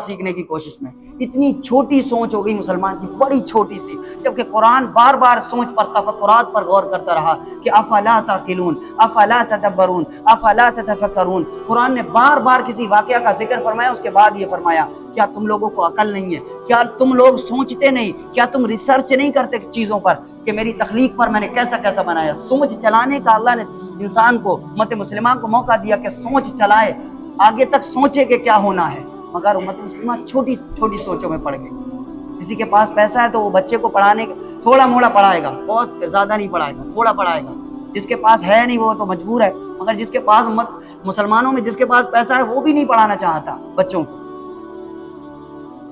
सीखने की कोशिश में। इतनी छोटी सोच हो गई मुसलमान की, बड़ी छोटी सी, जबकि कुरान बार बार सोच पर, तफक्कुरात पर गौर करता रहा कि अफला ताकिलून, अफला तदब्बरून, अफला ततफक्करून। कुरान ने बार बार किसी वाकया का जिक्र फरमाया, उसके बाद ये फरमाया क्या तुम लोगों को अकल नहीं है, क्या तुम लोग सोचते नहीं, क्या तुम रिसर्च नहीं करते चीज़ों पर कि मेरी तख्लीक पर मैंने कैसा कैसा बनाया। सोच चलाने का अल्लाह ने इंसान को, उम्मत मुस्लिमा को मौका दिया कि सोच चलाए, आगे तक सोचे कि क्या होना है। मगर उम्मत मुस्लिमा छोटी छोटी सोचों में पड़ गई। किसी के पास पैसा है तो वो बच्चे को पढ़ाने थोड़ा मोड़ा पढ़ाएगा, बहुत ज़्यादा नहीं पढ़ाएगा, थोड़ा पढ़ाएगा। जिसके पास है नहीं वो तो मजबूर है। मगर जिसके पास, मुसलमानों में जिसके पास पैसा है वो भी नहीं पढ़ाना चाहता बच्चों को।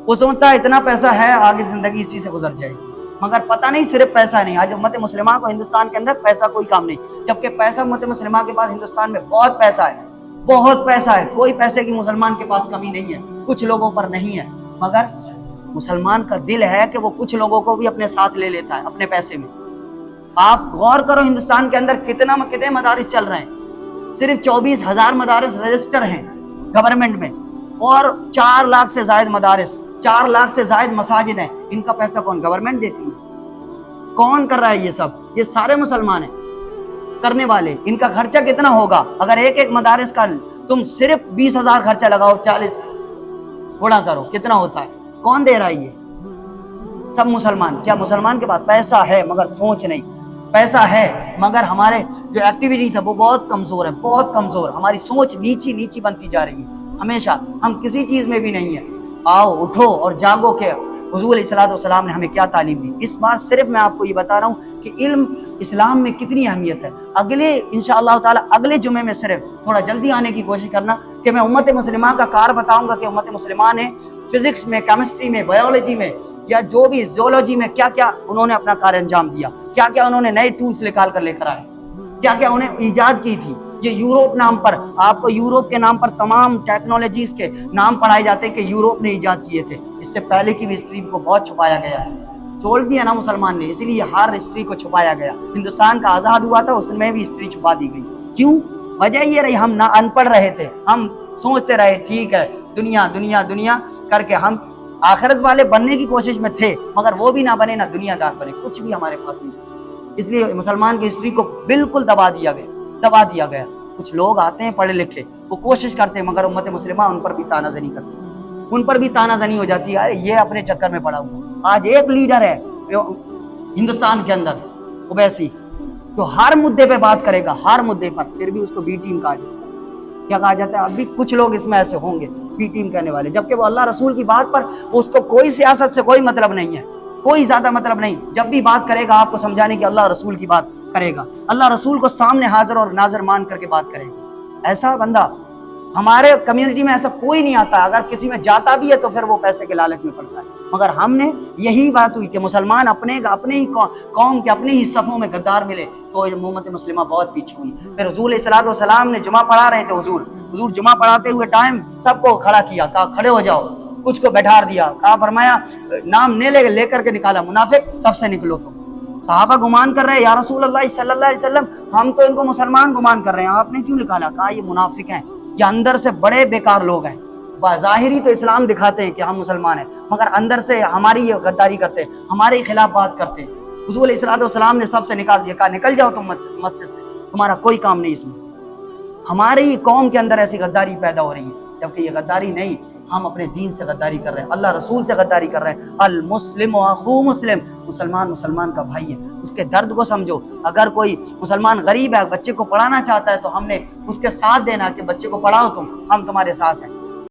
वो समझता है इतना पैसा है, आगे जिंदगी इसी से गुजर जाएगी। मगर पता नहीं सिर्फ पैसा नहीं, आज उम्मत मुस्लिमा को हिंदुस्तान के अंदर पैसा कोई काम नहीं, जबकि पैसा उम्मत मुस्लिमा के पास हिंदुस्तान में बहुत पैसा है, बहुत पैसा है। कोई पैसे की मुसलमान के पास कमी नहीं है, कुछ लोगों पर नहीं है। मगर मुसलमान का दिल है कि वो कुछ लोगों को भी अपने साथ ले लेता है अपने पैसे में। आप गौर करो हिंदुस्तान के अंदर कितने मदारिस चल रहे हैं। सिर्फ 24,000 मदारिस रजिस्टर हैं गवर्नमेंट में, और 4 लाख से जायद मदारिस, 4 लाख से जायद मसाजिद हैं। इनका पैसा कौन? गवर्नमेंट देती है। कौन कर रहा है ये सब? ये सारे मुसलमान हैं करने वाले। इनका खर्चा कितना होगा? अगर एक एक मदारिस का तुम सिर्फ 20,000 खर्चा लगाओ, 40 गुणा करो, कितना होता है? कौन दे रहा है ये? सब मुसलमान। क्या मुसलमान के पास पैसा है मगर सोच नहीं? पैसा है मगर हमारे जो एक्टिविटीज है वो बहुत कमजोर है, बहुत कमजोर। हमारी सोच नीची नीची बनती जा रही है हमेशा, हम किसी चीज में भी नहीं है। आओ उठो और जागो के हुजूर अलैहिस्सलाम ने हमें क्या तालीम दी। इस बार सिर्फ मैं आपको ये बता रहा हूँ कि इल्म इस्लाम में कितनी अहमियत है। अगले इंशाअल्लाह ताला अगले जुमे में सिर्फ थोड़ा जल्दी आने की कोशिश करना कि मैं उम्मत मुस्लिमा का कार बताऊंगा कि उम्मत मुस्लिमा ने फिजिक्स में, केमिस्ट्री में, बायोलॉजी में, या जो भी ज़ूलॉजी में क्या क्या उन्होंने अपना कार्य अंजाम दिया, क्या क्या उन्होंने नए टूल्स निकाल कर लेकर आए, क्या क्या उन्हें ईजाद की थी। ये यूरोप नाम पर, आपको यूरोप के नाम पर तमाम टेक्नोलॉजीज के नाम पढ़ाए जाते हैं कि यूरोप ने ईजाद किए थे। इससे पहले की भी हिस्ट्री को बहुत छुपाया गया है, छोड़ दिया ना मुसलमान ने, इसलिए हर हिस्ट्री को छुपाया गया। हिंदुस्तान का आज़ाद हुआ था, उसमें भी हिस्ट्री छुपा दी गई। क्यों? वजह ये रही, हम ना अनपढ़ रहे थे, हम सोचते रहे ठीक है दुनिया दुनिया दुनिया करके हम आखिरत वाले बनने की कोशिश में थे, मगर वो भी ना बने ना दुनियादार बने, कुछ भी हमारे पास नहीं। इसलिए मुसलमान की हिस्ट्री को बिल्कुल दबा दिया गया। कुछ लोग आते हैं पढ़े लिखे, वो कोशिश करते हैं, मगर उम्मत मुस्लिमा उन पर भी तानाज़नी करती, उन पर भी तानाज़नी हो जाती है। अरे ये अपने चक्कर में पड़ा हुआ। आज एक लीडर है हिंदुस्तान के अंदर ओवैसी, तो हर मुद्दे पे बात करेगा, हर मुद्दे पर, फिर भी उसको बी टीम कहा जाता है। क्या कहा जाता है? अभी कुछ लोग इसमें ऐसे होंगे बी टीम कहने वाले, जबकि वो अल्लाह रसूल की बात पर उसको कोई सियासत से कोई मतलब नहीं है, कोई ज्यादा मतलब नहीं। जब भी बात करेगा आपको समझाने की अल्लाह रसूल की बात करेगा, अल्लाह रसूल को सामने हाजिर और नाजर मान करके बात करेगा। ऐसा बंदा हमारे कम्युनिटी में ऐसा कोई नहीं आता। अगर किसी में जाता भी है तो फिर वो पैसे के लालच में पड़ता है। मगर हमने यही बात हुई कि मुसलमान अपने ही कौम के अपने ही सफ़ों में गद्दार मिले तो उम्मत मुस्लिमा बहुत पीछे हुई। फिर हुजूर अलैहिस्सलाम ने जुमा पढ़ा रहे थे, हुजूर जुमा पढ़ाते हुए टाइम सबको खड़ा किया, कहा खड़े हो जाओ, कुछ को बैठा दिया, कहा फरमाया नाम ने लेकर के निकाला, मुनाफिक सबसे निकलो तुम। सहाबा गुमान कर रहे हैं, या रसूल अल्लाह सल्लल्लाहु अलैहि वसल्लम हम तो इनको मुसलमान गुमान कर रहे हैं, आपने क्यों निकाला? कहा ये मुनाफिक हैं, ये अंदर से बड़े बेकार लोग हैं। ज़ाहिरी तो इस्लाम दिखाते हैं कि हम मुसलमान हैं, मगर अंदर से हमारी ये गद्दारी करते हैं, हमारे खिलाफ बात करते हैं। हुजूर अलैहिस्सलाम ने सबसे निकाल दिया, कहा निकल जाओ तुम मस्जिद से, तुम्हारा कोई काम नहीं इसमें। हमारे ही कौम के अंदर ऐसी गद्दारी पैदा हो रही है, जबकि ये गद्दारी नहीं, हम अपने दीन से गद्दारी कर रहे हैं, अल्लाह रसूल से गद्दारी कर रहे हैं। अल मुस्लिम अखू मुस्लिम, मुसलमान का भाई है, उसके दर्द को समझो। अगर कोई मुसलमान गरीब है, बच्चे को पढ़ाना चाहता है, तो हमने उसके साथ देना कि बच्चे को पढ़ाओ तुम, हम तुम्हारे साथ हैं।